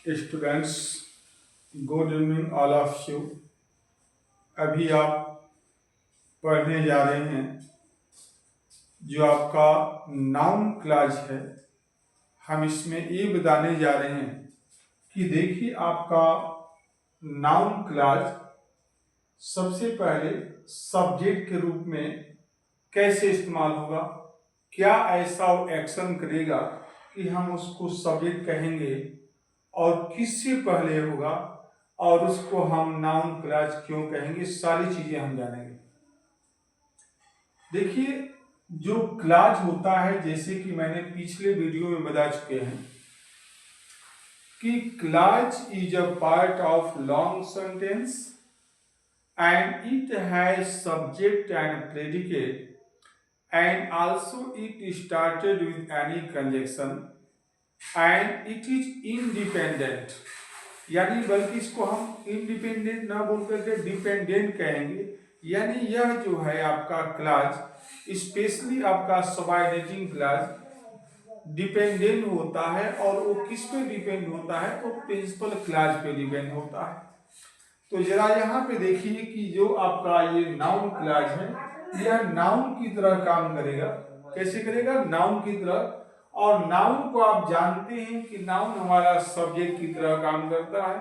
Students, good evening all of you. अभी आप पढ़ने जा रहे हैं जो आपका नाउन क्लॉज है। हम इसमें ये बताने जा रहे हैं कि देखिए आपका नाउन क्लॉज सबसे पहले सब्जेक्ट के रूप में कैसे इस्तेमाल होगा, क्या ऐसा वो एक्शन करेगा कि हम उसको सब्जेक्ट कहेंगे और किससे पहले होगा और उसको हम नाउन क्लॉज क्यों कहेंगे, सारी चीजें हम जानेंगे। देखिए जो क्लॉज होता है, जैसे कि मैंने पिछले वीडियो में बता चुके हैं कि clause is a part of long sentence and it has subject and predicate and also it started with any conjunction and it is independent, यानी बल्कि इसको हम इंडिपेंडेंट ना बोल करके डिपेंडेंट कहेंगे। यानी यह जो है आपका क्लॉज स्पेशली आपका सबऑर्डिनेटिंग क्लॉज डिपेंडेंट होता है और वो किस पे डिपेंड होता है, तो प्रिंसिपल क्लॉज पे डिपेंड होता है। तो जरा यहाँ पे देखिए कि जो आपका ये नाउन क्लॉज है यह नाउन की तरह काम करेगा। कैसे करेगा? नाउन की तरह। और नाउन को आप जानते हैं कि नाउन हमारा सब्जेक्ट की तरह काम करता है।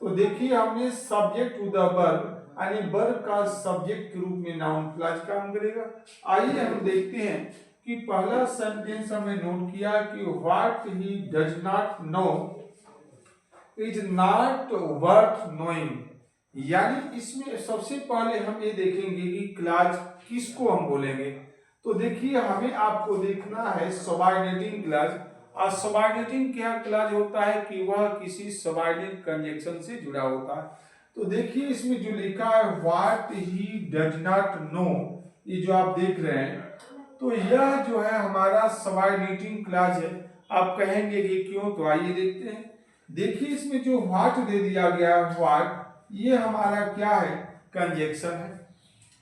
तो देखिए हमने सब्जेक्ट टू द वर्ब यानी वर्ब का सब्जेक्ट के रूप में नाउन क्लॉज काम करेगा। आइए हम देखते हैं कि पहला सेंटेंस हमने नोट किया कि what he does not know is not worth knowing. यानी इसमें सबसे पहले हम ये देखेंगे कि क्लॉज किसको हम बोलेंगे। तो देखिए हमें आपको देखना है सबऑर्डिनेटिंग क्लॉज। और सबऑर्डिनेटिंग क्या क्लॉज होता है कि वह किसी सबऑर्डिनेट कंजंक्शन से जुड़ा होता है। तो देखिए इसमें जो लिखा है what he does not know, ये जो आप देख रहे हैं, तो यह जो है हमारा सबऑर्डिनेटिंग क्लॉज है। आप कहेंगे कि क्यों, तो आइए देखते हैं। देखिए इसमें जो व्हाट दे दिया गया है, व्हाट, ये हमारा क्या है? कंजंक्शन है।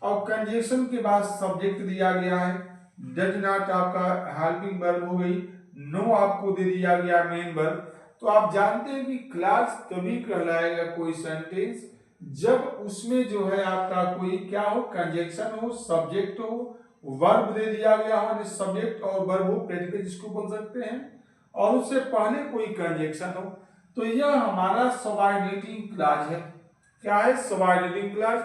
और कंजंक्शन के बाद सब्जेक्ट दिया गया है। डज नॉट आपका हेल्पिंग वर्ब हो गई, नो आपको दे दिया गया मेन वर्ब। तो आप जानते हैं कि क्लॉज तभी कहलाएगा कोई सेंटेंस जब उसमें जो है आपका कोई क्या हो? कंजंक्शन हो, सब्जेक्ट हो, वर्ब दे दिया गया हो, सब्जेक्ट और वर्ब हो, प्रेडिकेट जिसको बोल सकते हैं, और उससे पहले कोई कंजंक्शन हो। तो यह हमारा सबऑर्डिनेटिंग क्लॉज है। क्या है? Subordinating clause.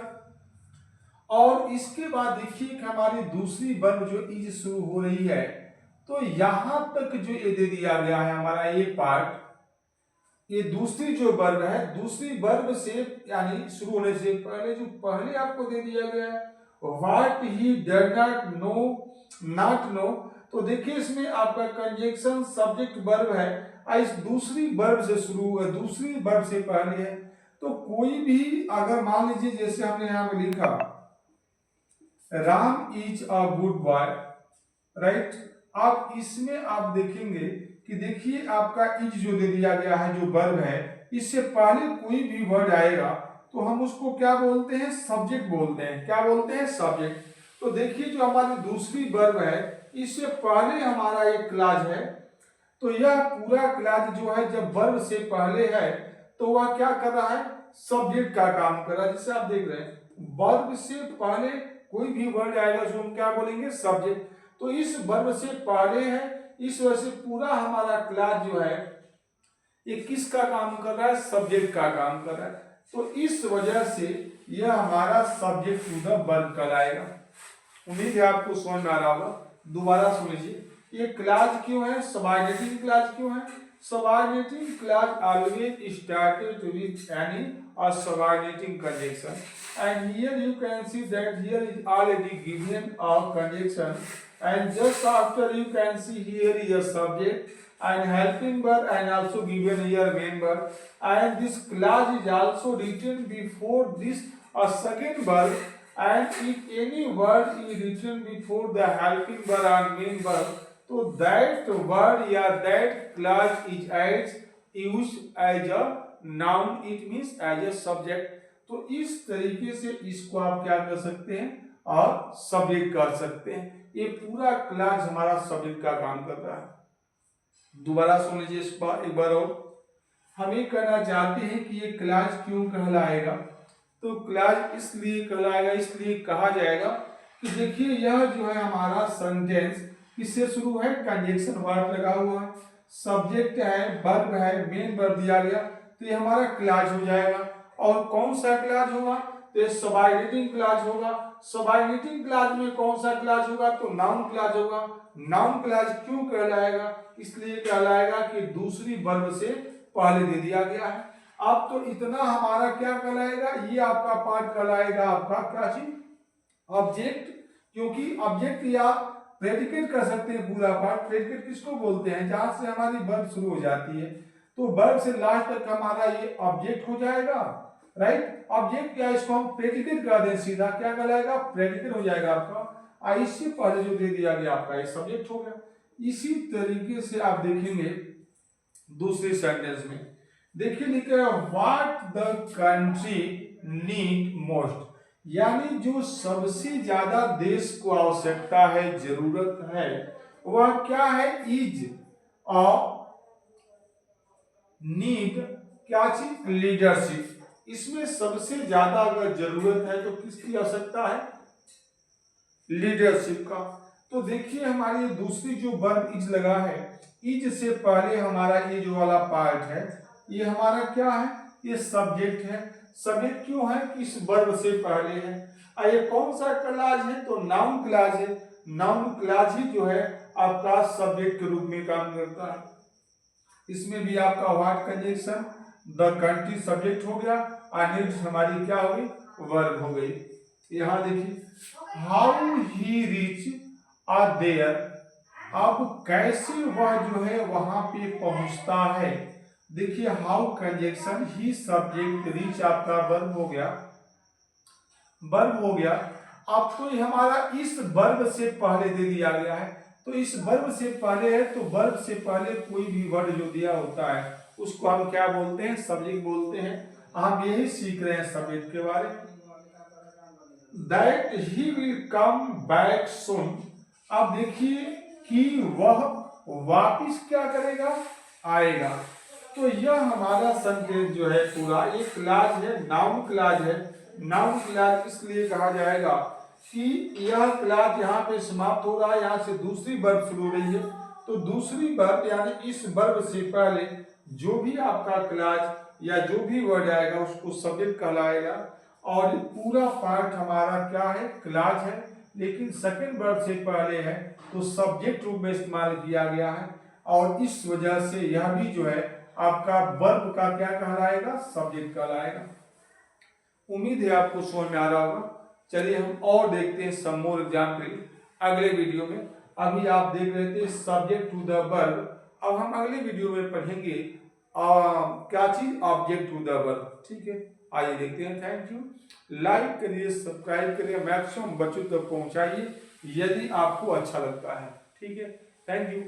और इसके बाद देखिए कि हमारी दूसरी वर्ब जो इज शुरू हो रही है, तो यहां तक जो ये दे दिया गया है हमारा ये पार्ट, ये दूसरी जो वर्ब है, दूसरी वर्ब से यानी शुरू होने से पहले जो पहले आपको दे दिया गया है what he does not know, not know, तो देखिए इसमें आपका कंजंक्शन सब्जेक्ट वर्ब है, इस दूसरी वर्ब से शुरू हुआ, दूसरी वर्ब से पहले है। तो कोई भी अगर मान लीजिए जैसे हमने यहां पे लिखा Ram is a good boy, right, आप इसमें आप देखेंगे कि देखिए आपका इज जो दे दिया गया है, जो वर्ब है, इससे पहले कोई भी वर्ड आएगा तो हम उसको क्या बोलते हैं? सब्जेक्ट बोलते हैं। क्या बोलते हैं? सब्जेक्ट। तो देखिए जो हमारी दूसरी वर्ब है, इससे पहले हमारा एक क्लॉज है। तो यह पूरा क्लॉज जो है जब वर्ब से पहले है तो वह क्या कर रहा है? सब्जेक्ट का काम कर रहा है। जैसे आप देख रहे हैं वर्ब से पहले कोई भी वर्ड आएगा जो हम क्या बोलेंगे? सब्जेक्ट। तो इस वर्ब से पहले है, इस वजह से पूरा हमारा क्लॉज जो है ये किसका काम कर रहा है? सब्जेक्ट का काम कर रहा है। तो इस वजह से यह हमारा सब्जेक्ट टू द वर्ब कहलाएगा। उम्मीद है आपको समझ में आ रहा होगा। दोबारा सुन लीजिए, ये क्लॉज क्यों है? सबऑर्डिनेटिंग क्लॉज क्यों है? Subordinating clause always started with any or subordinating conjunction, and here you can see that here is already given a conjunction, and just after you can see here is a subject and helping verb and also given here main verb, and this clause is also written before this a second verb, and if any word is written before the helping verb and main verb, तो that word या that clause is as used as a noun, it means as a subject। तो इस तरीके से इसको आप क्या कर सकते हैं? और सब्जेक्ट कर सकते हैं। ये पूरा क्लास हमारा सब्जेक्ट का काम कर रहा है। दोबारा सुन लीजिए इस बार एक बार और। हम ये कहना चाहते हैं कि ये क्लॉज क्यों कहलाएगा। तो क्लॉज इसलिए कहलाएगा, इसलिए कहा जाएगा कि देखिए यह जो है हमारा सेंटेंस किससे शुरू है, कंजक्शन वर्ब लगा हुआ है, सब्जेक्ट है, वर्ब है, मेन वर्ब दिया गया, तो ये हमारा क्लॉज हो जाएगा। और कौन सा क्लॉज होगा, तो ये सबऑर्डिनेटिंग क्लॉज होगा। सबऑर्डिनेटिंग क्लॉज में कौन सा क्लॉज होगा, तो नाउन क्लॉज होगा। नाउन क्लॉज क्यों कहलाएगा, इसलिए कहलाएगा कि दूसरी वर्ब से पहले दे दिया गया है। अब तो इतना हमारा क्या कहलाएगा, ये आपका पार्ट कहलाएगा आपका क्या चीज, ऑब्जेक्ट। क्योंकि ऑब्जेक्ट या प्रेडिकेट कर सकते हैं पूरा पार्ट। प्रेडिकेट किसको बोलते हैं, जहां से हमारी वर्ब शुरू हो जाती है, तो वर्ब से लास्ट तक हमारा ये ऑब्जेक्ट हो जाएगा, राइट। ऑब्जेक्ट या इसको हम प्रेडिकेट कर दें, सीधा क्या कहलाएगा, प्रेडिकेट हो जाएगा आपका। इससे पहले जो दे दिया गया आपका ये सब्जेक्ट हो गया। इसी तरीके से आप देखेंगे दूसरे सेंटेंस में, देखिए लिखे what the country need most, यानी जो सबसे ज्यादा देश को आवश्यकता है, जरूरत है, वह क्या है, इज अ नीड क्या चीज, लीडरशिप। इसमें सबसे ज्यादा अगर जरूरत है तो किसकी आवश्यकता है, लीडरशिप का। तो देखिए हमारी दूसरी जो वर्ब इज लगा है, इज से पहले हमारा ये जो वाला पार्ट है, ये हमारा क्या है, ये सब्जेक्ट है। सब्जेक्ट क्यों है, कि इस वर्ब से पहले है। ये कौन सा क्लॉज है, तो नाउन क्लॉज है। नाउन क्लॉज ही जो है आपका सब्जेक्ट के रूप में काम करता है। इसमें भी आपका what conjunction, the country subject हो गया, और नीड्स हमारी क्या हो गई, वर्ब हो गई। यहाँ देखिए how he reach are there, अब कैसे वह जो है वहां पे पहुंचता है। देखिए how conjunction, he subject, reach आपका वर्ब हो गया, वर्ब हो गया। अब तो ये हमारा इस वर्ब से पहले दे दिया गया है, तो इस वर्ब से पहले है, तो वर्ब से पहले कोई भी वर्ड जो दिया होता है उसको हम क्या बोलते हैं, सब्जेक्ट बोलते हैं। हम यही सीख रहे हैं सब्जेक्ट के बारे में। That he will come back soon, अब देखिए कि वह वापिस क्या करेगा, आएगा। तो यह हमारा सेंटेंस जो है पूरा ये क्लॉज है, नाउन क्लॉज है। नाउन क्लॉज इसलिए कहा जाएगा कि यह क्लॉज यहाँ पे समाप्त हो रहा है, यहाँ से दूसरी वर्ब शुरू हो रही है, तो दूसरी वर्ब यानी इस वर्ब से पहले जो भी आपका क्लॉज या जो भी वर्ड आएगा उसको सब्जेक्ट कहलाएगा। और पूरा पार्ट हमारा क्या है, क्लॉज है, लेकिन सेकंड वर्ब से पहले है तो सब्जेक्ट रूप में इस्तेमाल किया गया है, और इस वजह से यह भी जो है आपका वर्ब का क्या कहलाएगा, सब्जेक्ट कहलाएगा। उम्मीद है आपको समझ में आ रहा होगा। चलिए हम और देखते हैं सम मोर एग्जाम्पल अगले वीडियो में। अभी आप देख रहे थे सब्जेक्ट टू द वर्ब, अब हम अगले वीडियो में पढ़ेंगे क्या चीज, ऑब्जेक्ट टू द वर्ब। ठीक है, आइए देखते हैं। Thank you. लाइक करिए, सब्सक्राइब करिए, मैक्सिमम बच्चों तक पहुंचाइए यदि आपको अच्छा लगता है। ठीक है, थैंक यू।